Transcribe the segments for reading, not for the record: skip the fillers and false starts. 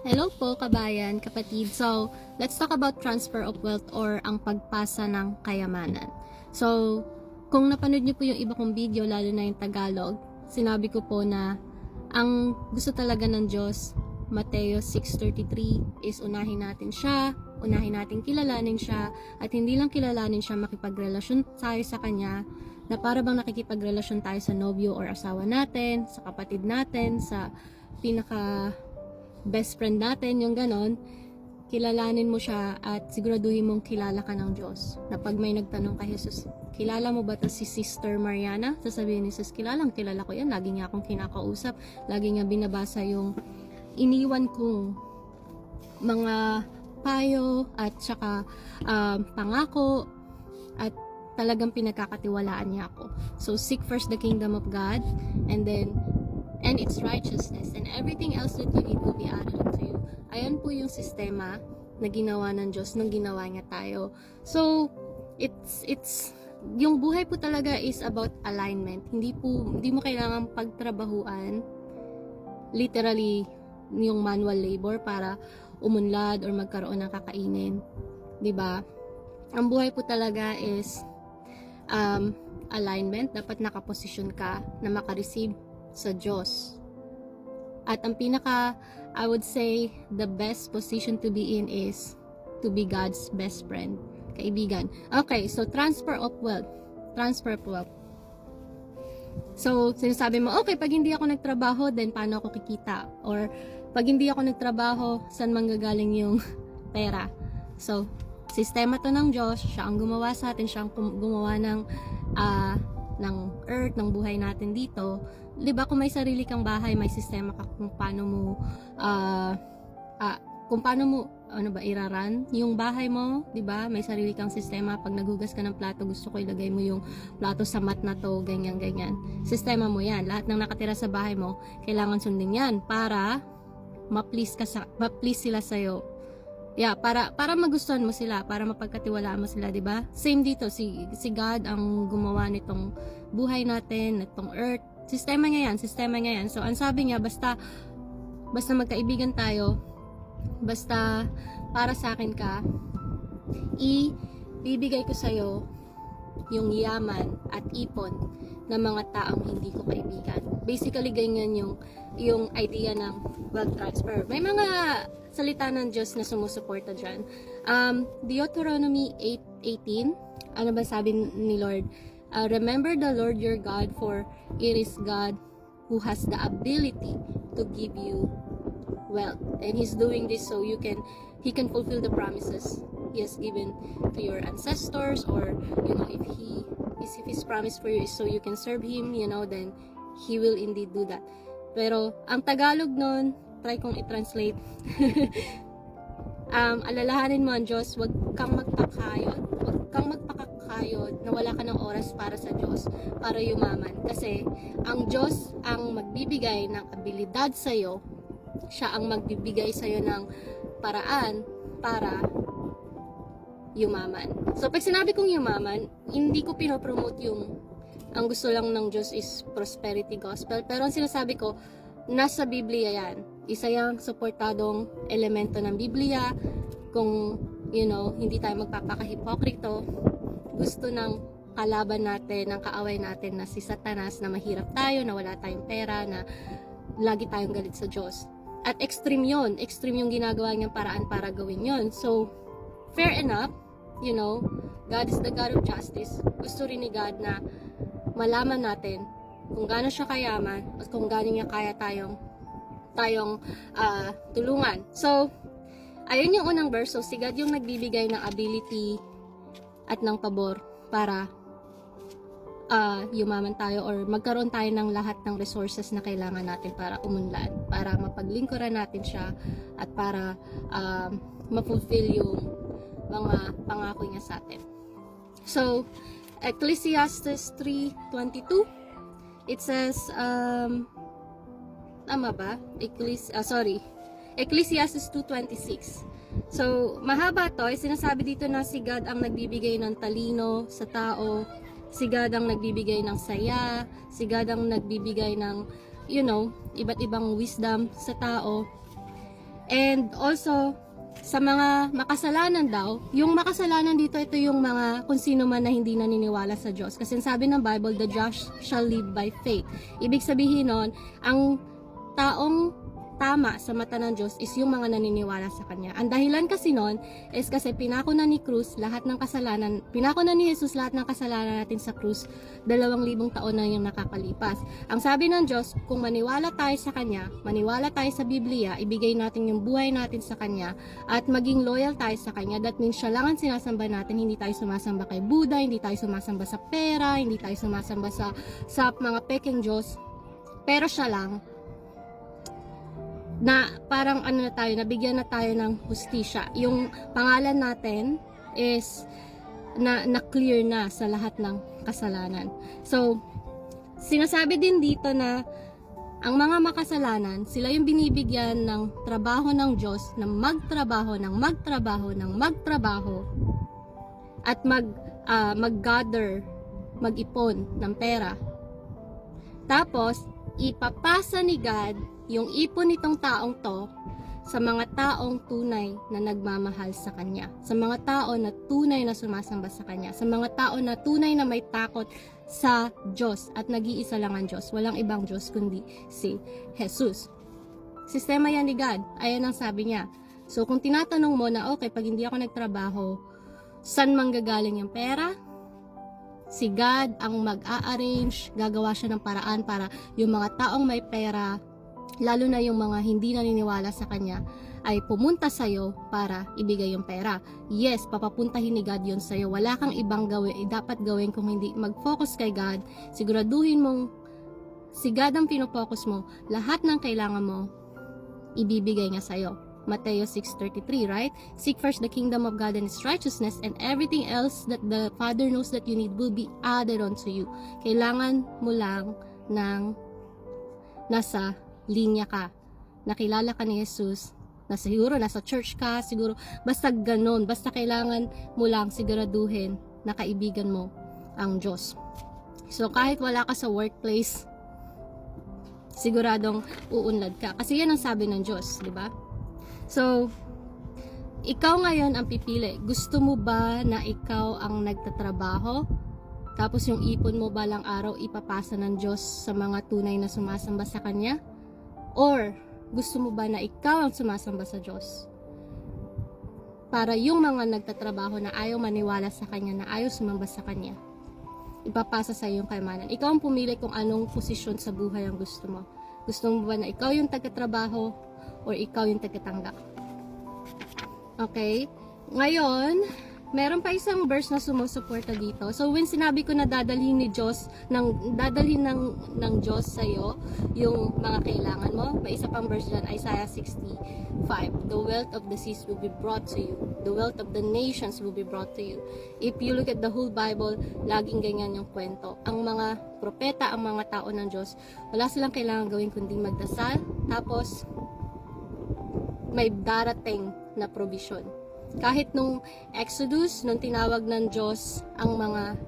Hello po, kabayan, kapatid. So, let's talk about transfer of wealth or ang pagpasa ng kayamanan. So, kung napanood niyo po yung iba kong video, lalo na yung Tagalog, sinabi ko po na ang gusto talaga ng Diyos, Mateo 6:33, is unahin natin siya, unahin natin kilalanin siya, at hindi lang kilalanin siya, makipagrelasyon tayo sa Kanya, na para bang nakikipagrelasyon tayo sa nobyo or asawa natin, sa kapatid natin, sa pinaka best friend natin, yung ganon. Kilalanin mo siya at siguraduhin mong kilala ka ng Diyos. Na pag may nagtanong kay Jesus, kilala mo ba to si Sister Mariana? Sasabihin ni Jesus, kilala ko yan. Lagi niya akong kinakausap. Lagi niya binabasa yung iniwan kong mga payo at saka pangako, at talagang pinagkakatiwalaan niya ako. So, seek first the kingdom of God, and its righteousness, and everything else that you need will be added unto you. Ayan po yung sistema na ginawa ng Diyos nung ginawa niya tayo. So, it's yung buhay po talaga is about alignment. Hindi mo kailangan pagtrabahuan literally yung manual labor para umunlad or magkaroon ng kakainin. 'Di ba? Ang buhay po talaga is alignment. Dapat nakaposisyon ka na makareceive sa Diyos. At ang I would say, the best position to be in is to be God's best friend, kaibigan. Okay, so transfer of wealth. So, sinasabi mo, okay, pag hindi ako nagtrabaho, then paano ako kikita? Or, pag hindi ako nagtrabaho, saan manggagaling yung pera? So, sistema to ng Diyos, siya ang gumawa sa atin, siya ang gumawa ng earth, ng buhay natin dito. 'Di ba, kung may sarili kang bahay, may sistema ka kung paano mo iraran yung bahay mo, 'di ba? May sarili kang sistema. Pag naghugas ka ng plato, gusto ko ilagay mo yung plato sa mat na to, ganyan. Sistema mo 'yan. Lahat ng nakatira sa bahay mo, kailangan sundin 'yan para ma-please sila sa iyo. Yeah, para magustuhan mo sila, para mapagkatiwalaan mo sila, 'di ba? Same dito, si God ang gumawa nitong buhay natin, nitong earth. Sistema niya yan. So, ang sabi niya, basta magkaibigan tayo, basta para sa akin ka, ibibigay ko sa'yo yung yaman at ipon ng mga taong hindi ko kaibigan. Basically, ganyan yung idea ng wealth transfer. May mga salita ng Diyos na sumusuporta dyan. Deuteronomy 8:18, ano ba sabi ni Lord? Remember the Lord your God, for it is God who has the ability to give you wealth, and He's doing this so He can fulfill the promises He has given to your ancestors, or if His promise for you is so you can serve Him, then He will indeed do that. Pero ang Tagalog nun, try kong i-translate. Alalahanin mo ang Diyos, huwag kang magpakayod na wala ka ng oras para sa Diyos, para yumaman. Kasi ang Diyos ang magbibigay ng abilidad sa iyo. Siya ang magbibigay sa iyo ng paraan para yumaman. So, pag sinabi kong yumaman, hindi ko pinopromote ang gusto lang ng Diyos is prosperity gospel. Pero ang sinasabi ko, nasa Biblia yan. Isa yung suportadong elemento ng Biblia. Kung, hindi tayo magpapakahipokrito, gusto ng kalaban natin, ng kaaway natin na si Satanas, na mahirap tayo, na wala tayong pera, na lagi tayong galit sa Diyos. At extreme yung ginagawa niyang paraan para gawin yon. So, fair enough, God is the God of justice. Gusto rin ni God na malaman natin kung gaano siya kayaman at kung gaano niya kaya tayong tulungan. So, ayun yung unang verse. So, si God yung nagbibigay ng ability at ng pabor para yumaman tayo or magkaroon tayo ng lahat ng resources na kailangan natin para umunlad, para mapaglingkuran natin siya, at para ma-fulfill yung mga pangako niya sa atin. So, Ecclesiastes 3:22, it says, tama ba? Ecclesiastes 2:26. So, mahaba to. Sinasabi dito na si God ang nagbibigay ng talino sa tao. Si God ang nagbibigay ng saya. Si God ang nagbibigay ng, iba't ibang wisdom sa tao. And also, sa mga makasalanan daw, yung makasalanan dito, ito yung mga kung sino man na hindi naniniwala sa Diyos. Kasi sabi ng Bible, the just shall live by faith. Ibig sabihin nun, ang taong tama sa mata ng Diyos is yung mga naniniwala sa Kanya. Ang dahilan kasi nun is kasi pinako na ni Cruz lahat ng kasalanan, pinako na ni Jesus lahat ng kasalanan natin sa Cruz, 2,000 taon na yung nakakalipas. Ang sabi ng Diyos, kung maniwala tayo sa Kanya, maniwala tayo sa Biblia, ibigay natin yung buhay natin sa Kanya, at maging loyal tayo sa Kanya. That means siya lang ang sinasamba natin, hindi tayo sumasamba kay Buddha, hindi tayo sumasamba sa pera, hindi tayo sumasamba sa mga pekeng Diyos, pero siya lang, na parang ano na tayo, nabigyan na tayo ng hustisya. Yung pangalan natin is na clear na sa lahat ng kasalanan. So, sinasabi din dito na ang mga makasalanan, sila yung binibigyan ng trabaho ng Diyos na magtrabaho at mag-gather, mag-ipon ng pera. Tapos, ipapasa ni God yung ipon nitong taong to sa mga taong tunay na nagmamahal sa Kanya, sa mga tao na tunay na sumasamba sa Kanya, sa mga tao na tunay na may takot sa Diyos at nag-iisa lang ang Diyos, walang ibang Diyos kundi si Jesus. Sistema yan ni God, ayan ang sabi niya. So kung tinatanong mo na okay, pag hindi ako nagtrabaho, saan manggagaling yung pera? Si God ang mag-a-arrange, gagawa siya ng paraan para yung mga taong may pera, lalo na yung mga hindi naniniwala sa Kanya, ay pumunta sa'yo para ibigay yung pera. Yes, papapuntahin ni God yun sa'yo. Wala kang ibang dapat gawin kung hindi mag-focus kay God. Siguraduhin mong si God ang pinopokus mo. Lahat ng kailangan mo, ibibigay niya sa'yo. Mateo 6:33, right? Seek first the kingdom of God and His righteousness, and everything else that the Father knows that you need will be added onto you. Kailangan mo lang ng nasa linya ka, nakilala ka ni Jesus, nasa church ka, siguro, basta ganun, basta kailangan mo lang siguraduhin na kaibigan mo ang Diyos. So, kahit wala ka sa workplace, siguradong uunlad ka. Kasi yan ang sabi ng Diyos, di ba? So, ikaw ngayon ang pipili. Gusto mo ba na ikaw ang nagtatrabaho? Tapos yung ipon mo balang araw ipapasa ng Diyos sa mga tunay na sumasamba sa Kanya? Or, gusto mo ba na ikaw ang sumasamba sa Diyos? Para yung mga nagtatrabaho na ayaw maniwala sa Kanya, na ayaw sumamba sa Kanya, ipapasa sa iyong kayamanan. Ikaw ang pumili kung anong posisyon sa buhay ang gusto mo. Gusto mo ba na ikaw yung tagatrabaho or ikaw yung tagatanggap? Okay? Ngayon, meron pa isang verse na sumusuporta dito. So, when sinabi ko na dadalhin ng Diyos sa'yo yung mga kailangan mo, may isa pang verse dyan, Isaiah 65. The wealth of the seas will be brought to you. The wealth of the nations will be brought to you. If you look at the whole Bible, laging ganyan yung kwento. Ang mga propeta, ang mga tao ng Diyos, wala silang kailangan gawin kundi magdasal, tapos may darating na provision. Kahit nung Exodus, nung tinawag ng Diyos ang mga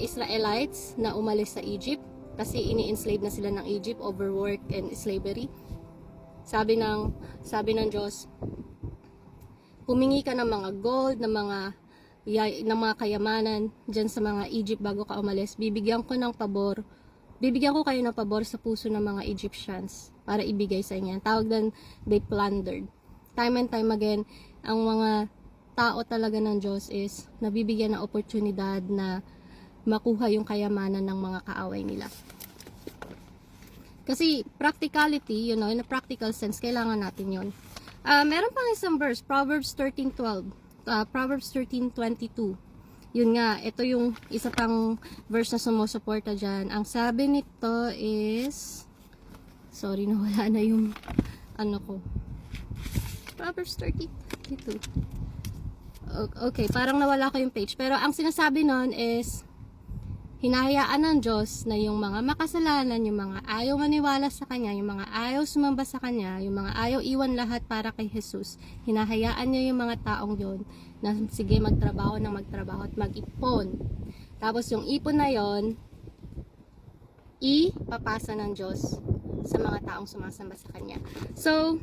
Israelites na umalis sa Egypt, kasi ini-enslave na sila ng Egypt, overwork and slavery. Sabi ng Diyos, humingi ka ng mga gold, ng mga kayamanan dyan sa mga Egypt bago ka umalis. Bibigyan ko kayo ng pabor sa puso ng mga Egyptians para ibigay sa inyo. Tawag doon, they plundered. Time and time again, ang mga tao talaga ng Diyos is nabibigyan ng oportunidad na makuha yung kayamanan ng mga kaaway nila. Kasi practicality, in a practical sense, kailangan natin yun. Meron pang isang verse, Proverbs 13:12, Proverbs 13:22. Yun nga, ito yung isa pang verse na sumusuporta dyan. Ang sabi nito is, sorry, nawala na yung ko. Proverbs 13:22. Okay, parang nawala ko yung page. Pero ang sinasabi nun is, hinahayaan ng Diyos na yung mga makasalanan, yung mga ayaw maniwala sa Kanya, yung mga ayaw sumamba sa Kanya, yung mga ayaw iwan lahat para kay Jesus, hinahayaan niya yung mga taong yon na sige magtrabaho at mag-ipon. Tapos yung ipon na yon, ipapasa ng Diyos sa mga taong sumasamba sa Kanya. So,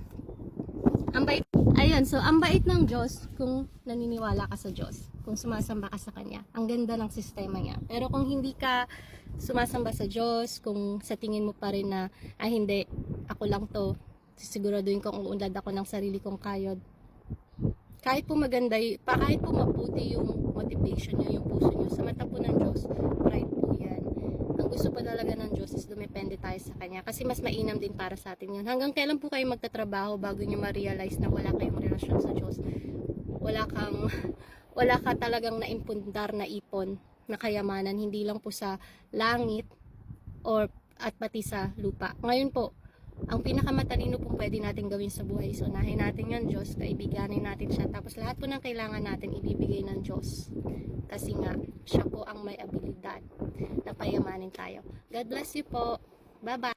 Ang bait, ayun, so ang bait ng Diyos kung naniniwala ka sa Diyos, kung sumasamba ka sa Kanya. Ang ganda ng sistema niya. Pero kung hindi ka sumasamba sa Diyos, kung sa tingin mo pa rin na, hindi, ako lang to, sisiguraduhin kong uunlad ako ng sarili kong kayod. Kahit po maganda, kahit po mabuti yung motivation nyo, yung puso nyo, sa mata po ng Diyos, pride po yan. Ang gusto pa talaga ng Diyos is dumepende tayo sa Kanya. Kasi mas mainam din para sa atin yun. Hanggang kailan po kayo magtatrabaho bago nyo ma-realize na wala kayong relasyon sa Diyos? Wala ka talagang naimpundar na ipon na kayamanan, hindi lang po sa langit at pati sa lupa. Ngayon po, ang pinakamatalino pong pwede natin gawin sa buhay is unahin natin yung Diyos, kaibiganin natin siya, tapos lahat po ng kailangan natin ibibigay ng Diyos. Kasi nga, siya po ang may abilidad na payamanin tayo. God bless you po. Bye-bye.